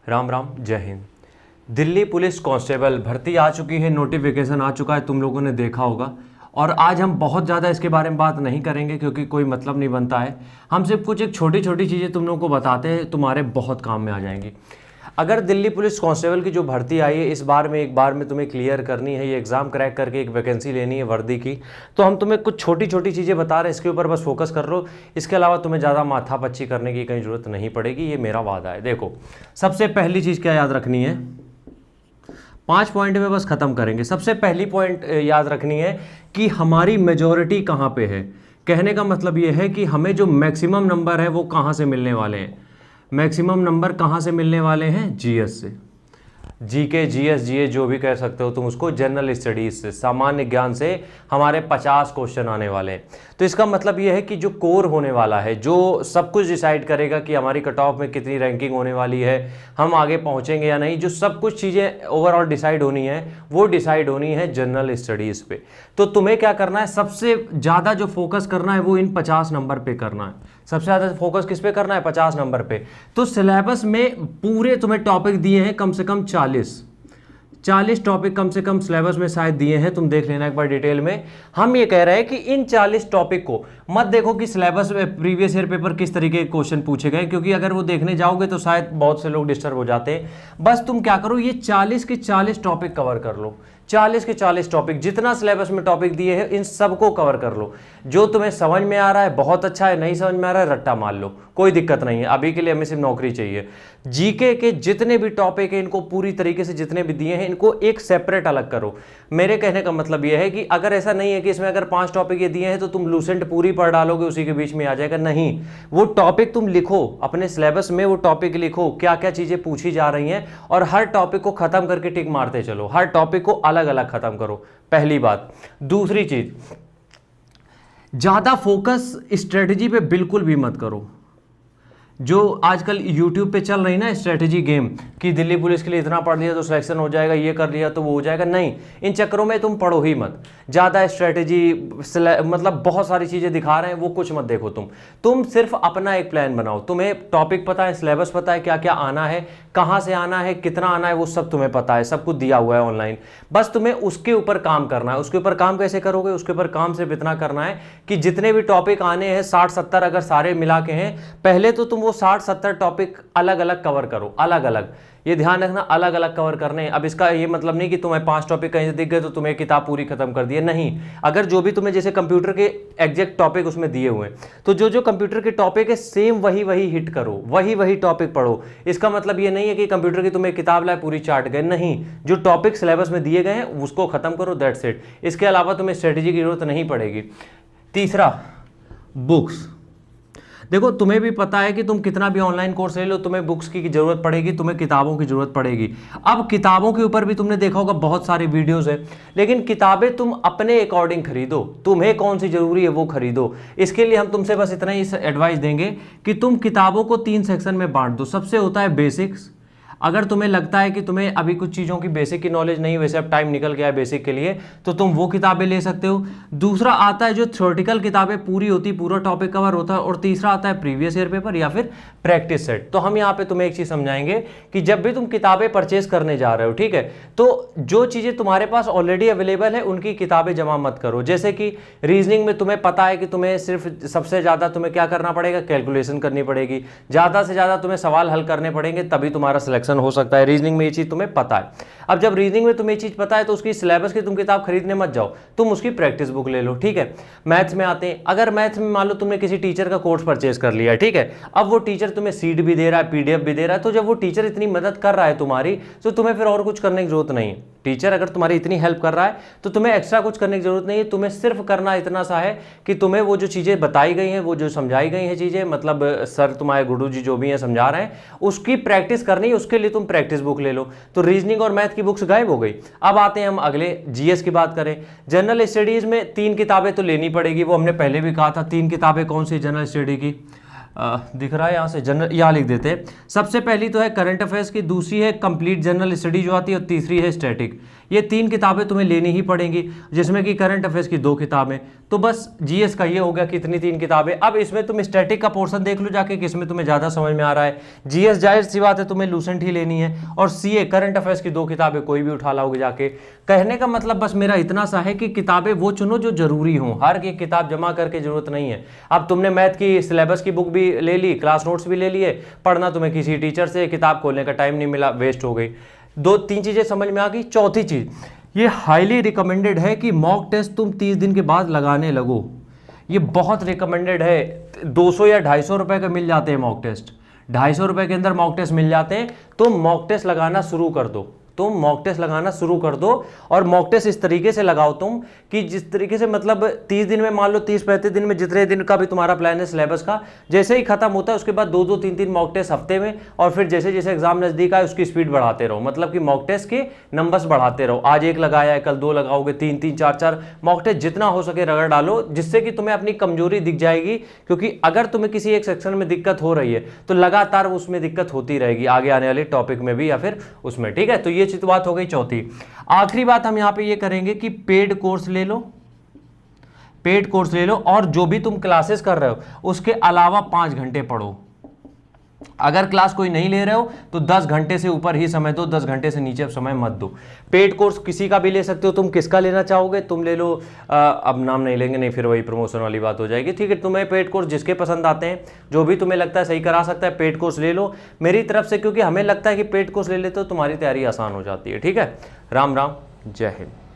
राम राम, जय Hind. Delhi police constable भर्ती आ चुकी है, नोटिफिकेशन आ चुका है, तुम लोगों ने देखा होगा। और आज हम बहुत ज़्यादा इसके बारे में बात नहीं करेंगे क्योंकि कोई मतलब नहीं बनता है। हम सिर्फ कुछ एक छोटी छोटी चीज़ें तुम लोगों को बताते हैं, तुम्हारे बहुत काम में आ जाएंगी। अगर दिल्ली पुलिस कांस्टेबल की जो भर्ती आई है इस बार में, एक बार में तुम्हें क्लियर करनी है, ये एग्ज़ाम क्रैक करके एक वैकेंसी लेनी है वर्दी की, तो हम तुम्हें कुछ छोटी छोटी चीज़ें बता रहे हैं, इसके ऊपर बस फोकस कर लो। इसके अलावा तुम्हें ज़्यादा माथापच्ची करने की कहीं ज़रूरत नहीं पड़ेगी, ये मेरा वादा है। देखो, सबसे पहली चीज़ क्या याद रखनी है, 5 पॉइंट में बस ख़त्म करेंगे। सबसे पहली पॉइंट याद रखनी है कि हमारी मेजॉरिटी कहाँ पे है। कहने का मतलब ये है कि हमें जो मैक्सिमम नंबर है वो कहाँ से मिलने वाले हैं। मैक्सिमम नंबर कहाँ से मिलने वाले हैं? जीएस से। जीके, जीएस, जीए जो भी कह सकते हो तुम उसको, जनरल स्टडीज से, सामान्य ज्ञान से हमारे 50 क्वेश्चन आने वाले हैं। तो इसका मतलब यह है कि जो कोर होने वाला है, जो सब कुछ डिसाइड करेगा कि हमारी कट ऑफ में कितनी रैंकिंग होने वाली है, हम आगे पहुंचेंगे या नहीं, जो सब कुछ चीज़ें ओवरऑल डिसाइड होनी है वो डिसाइड होनी है जनरल स्टडीज़ पे। तो तुम्हें क्या करना है, सबसे ज़्यादा जो फोकस करना है वो इन 50 नंबर पे करना है। सबसे ज़्यादा फोकस किस पे करना है? 50 नंबर पे। तो सिलेबस में पूरे तुम्हें टॉपिक दिए हैं कम से कम 40 टॉपिक कम से कम सिलेबस में शायद दिए हैं, तुम देख लेना एक बार डिटेल में। हम ये कह रहे हैं कि इन 40 टॉपिक को मत देखो कि सिलेबस में प्रीवियस ईयर पेपर किस तरीके के क्वेश्चन पूछे गए, क्योंकि अगर वो देखने जाओगे तो शायद बहुत से लोग डिस्टर्ब हो जाते हैं। बस तुम क्या करो, ये 40 के 40 टॉपिक कवर कर लो। 40 के 40 टॉपिक, जितना सिलेबस में टॉपिक दिए हैं इन सबको कवर कर लो। जो तुम्हें समझ में आ रहा है बहुत अच्छा है, नहीं समझ में आ रहा है रट्टा मार लो, कोई दिक्कत नहीं है। अभी के लिए हमें सिर्फ नौकरी चाहिए। जीके के जितने भी टॉपिक हैं इनको पूरी तरीके से, जितने भी दिए हैं इनको एक सेपरेट अलग करो। मेरे कहने का मतलब यह है कि अगर ऐसा नहीं है कि इसमें अगर 5 टॉपिक ये दिए हैं तो तुम लूसेंट पूरी पढ़ डालोगे, उसी के बीच में आ जाएगा, नहीं। वो टॉपिक तुम लिखो अपने सिलेबस में, वो टॉपिक लिखो क्या क्या चीजें पूछी जा रही हैं, और हर टॉपिक को खत्म करके टिक मारते चलो। हर टॉपिक को अलग अलग खत्म करो, पहली बात। दूसरी चीज, ज्यादा फोकस स्ट्रेटजी पे बिल्कुल भी मत करो। जो आजकल YouTube पे चल रही ना स्ट्रेटजी गेम, कि दिल्ली पुलिस के लिए इतना पढ़ लिया तो सिलेक्शन हो जाएगा, ये कर लिया तो वो हो जाएगा, नहीं। इन चक्करों में तुम पढ़ो ही मत। ज़्यादा स्ट्रेटजी मतलब बहुत सारी चीज़ें दिखा रहे हैं वो कुछ मत देखो। तुम सिर्फ अपना एक प्लान बनाओ। तुम्हें टॉपिक पता है, सिलेबस पता है, क्या क्या आना है, कहाँ से आना है, कितना आना है, वो सब तुम्हें पता है, सब कुछ दिया हुआ है ऑनलाइन। बस तुम्हें उसके ऊपर काम करना है। उसके ऊपर काम कैसे करोगे? उसके ऊपर काम सिर्फ इतना करना है कि जितने भी टॉपिक आने हैं 60-70 अगर सारे मिला के हैं, पहले तो तुम वो 60-70 टॉपिक अलग अलग कवर करो। अलग अलग, ये ध्यान रखना, अलग अलग कवर करने हैं। अब इसका ये मतलब नहीं कि तुम्हें 5 टॉपिक कहीं से दिख गए तो तुम्हें किताब पूरी खत्म कर दी है, नहीं। अगर जो भी तुम्हें जैसे कंप्यूटर के एग्जैक्ट टॉपिक उसमें दिए हुए हैं, तो जो जो कंप्यूटर के टॉपिक है सेम वही वही हिट करो, वही वही टॉपिक पढ़ो। इसका मतलब ये नहीं है कि कंप्यूटर की तुम्हें किताब लाए पूरी चाट गए, नहीं। जो टॉपिक सिलेबस में दिए गए हैं उसको खत्म करो, दैट्स इट। इसके अलावा तुम्हें स्ट्रेटेजी की जरूरत नहीं पड़ेगी। तीसरा, बुक्स। देखो, तुम्हें भी पता है कि तुम कितना भी ऑनलाइन कोर्स ले लो, तुम्हें बुक्स की जरूरत पड़ेगी, तुम्हें किताबों की जरूरत पड़ेगी। अब किताबों के ऊपर भी तुमने देखा होगा बहुत सारे वीडियोस है, लेकिन किताबें तुम अपने अकॉर्डिंग खरीदो। तुम्हें कौन सी जरूरी है वो खरीदो। इसके लिए हम तुमसे बस इतना ही एडवाइस देंगे कि तुम किताबों को 3 सेक्शन में बांट दो। सबसे होता है बेसिक्स। अगर तुम्हें लगता है कि तुम्हें अभी कुछ चीज़ों की बेसिक की नॉलेज नहीं, वैसे अब टाइम निकल गया है बेसिक के लिए, तो तुम वो किताबें ले सकते हो। दूसरा आता है जो थ्योरेटिकल किताबें पूरी होती, पूरा टॉपिक कवर होता है। और तीसरा आता है प्रीवियस ईयर पेपर या फिर प्रैक्टिस सेट। तो हम यहाँ पे तुम्हें एक चीज़ समझाएंगे कि जब भी तुम किताबें परचेज करने जा रहे हो, ठीक है, तो जो चीज़ें तुम्हारे पास ऑलरेडी अवेलेबल है उनकी किताबें जमा मत करो। जैसे कि रीजनिंग में तुम्हें पता है कि तुम्हें सिर्फ सबसे ज़्यादा तुम्हें क्या करना पड़ेगा? कैलकुलेशन करनी पड़ेगी। ज़्यादा से ज़्यादा तुम्हें सवाल हल करने पड़ेंगे, तभी तुम्हारा सिलेक्शन हो सकता है। रीजनिंग में ये चीज तुम्हें पता है। अब जब रीजनिंग में तुम्हें ये चीज पता है तो उसकी सिलेबस की तुम किताब खरीदने मत जाओ, तुम उसकी प्रैक्टिस बुक ले लो, ठीक है। मैथ्स में आते हैं, अगर मैथ्स में मान लो तुमने किसी टीचर का कोर्स परचेज कर लिया है, ठीक है, अब वो टीचर तुम्हें सीट भी दे रहा है, पीडीएफ भी दे रहा है, तो जब वो टीचर इतनी मदद कर रहा है तुम्हारी, तो तुम्हें फिर और कुछ करने की जरूरत नहीं है। टीचर अगर तुम्हारी इतनी हेल्प कर रहा है तो तुम्हें एक्स्ट्रा कुछ करने की जरूरत नहीं है। तुम्हें सिर्फ करना इतना सा है कि तुम्हें वो जो चीज़ें बताई गई हैं, वो जो समझाई गई हैं चीज़ें, मतलब सर तुम्हारे गुरु जी जो भी हैं समझा रहे हैं, उसकी प्रैक्टिस करनी है। उसके लिए तुम प्रैक्टिस बुक ले लो। तो रीजनिंग और मैथ की बुक्स गायब हो गई। अब आते हैं हम अगले, जीएस की बात करें। जनरल स्टडीज़ में 3 किताबें तो लेनी पड़ेगी, वो हमने पहले भी कहा था। 3 किताबें कौन सी जनरल स्टडी की? दिख रहा है यहाँ से, जनरल यहाँ लिख देते हैं। सबसे पहली तो है करंट अफेयर्स की, दूसरी है कंप्लीट जनरल स्टडी जो आती है, और तीसरी है स्टैटिक। ये 3 किताबें तुम्हें लेनी ही पड़ेंगी, जिसमें कि करंट अफेयर्स की 2 किताबें। तो बस जीएस का ये हो गया कितनी 3 किताबें। अब इसमें तुम स्टैटिक का पोर्शन देख लो जाके, किसमें तुम्हें ज़्यादा समझ में आ रहा है। जीएस जाहिर सी बात है तुम्हें लूसेंट ही लेनी है, और सीए करंट अफेयर्स की 2 किताबें कोई भी उठा लाओगे जाके। कहने का मतलब बस मेरा इतना सा है कि किताबें वो चुनो जो जरूरी हो, हर एक किताब जमा करके जरूरत नहीं है। अब तुमने मैथ की सिलेबस की बुक भी ले ली, क्लास नोट्स भी ले लिए, पढ़ना तुम्हें किसी टीचर से किताब खोलने का टाइम नहीं मिला, वेस्ट हो गई। 2-3 चीजें समझ में आ गई। चौथी चीज, ये हाईली रिकमेंडेड है कि मॉक टेस्ट तुम 30 दिन के बाद लगाने लगो। ये बहुत रिकमेंडेड है। 200 या 250 रुपए का मिल जाते हैं मॉक टेस्ट, 250 रुपए के अंदर मॉक टेस्ट मिल जाते हैं। तो मॉक टेस्ट लगाना शुरू कर दो, तुम मॉक टेस्ट लगाना शुरू कर दो। और मॉक टेस्ट इस तरीके से लगाओ तुम कि जिस तरीके से मतलब 30 दिन में, मान लो 30-35 दिन में, जितने दिन का भी तुम्हारा प्लान है सिलेबस का, जैसे ही खत्म होता है उसके बाद 2-2, 3-3 मॉक टेस्ट हफ्ते में, और फिर जैसे जैसे एग्जाम नजदीक आए उसकी स्पीड बढ़ाते रहो। मतलब कि मॉक टेस्ट के नंबर्स बढ़ाते रहो। आज 1 लगाया है, कल 2 लगाओगे, 3-3, 4-4 मॉक टेस्ट जितना हो सके रगड़ डालो, जिससे कि तुम्हें अपनी कमजोरी दिख जाएगी। क्योंकि अगर तुम्हें किसी एक सेक्शन में दिक्कत हो रही है तो लगातार उसमें दिक्कत होती रहेगी आगे आने वाले टॉपिक में भी, या फिर उसमें। ठीक है, तो ये बात हो गई चौथी। आखिरी बात हम यहां पे ये करेंगे कि पेड कोर्स ले लो, पेड कोर्स ले लो, और जो भी तुम क्लासेस कर रहे हो उसके अलावा 5 घंटे पढ़ो। अगर क्लास कोई नहीं ले रहे हो तो 10 घंटे से ऊपर ही समय दो, 10 घंटे से नीचे अब समय मत दो। पेड कोर्स किसी का भी ले सकते हो, तुम किसका लेना चाहोगे तुम ले लो। अब नाम नहीं लेंगे, नहीं फिर वही प्रमोशन वाली बात हो जाएगी। ठीक है, तुम्हें पेड कोर्स जिसके पसंद आते हैं, जो भी तुम्हें लगता है सही करा सकता है, पेड कोर्स ले लो मेरी तरफ से, क्योंकि हमें लगता है कि पेड कोर्स ले लेते हो तुम्हारी तैयारी आसान हो जाती है। ठीक है, राम राम, जय हिंद।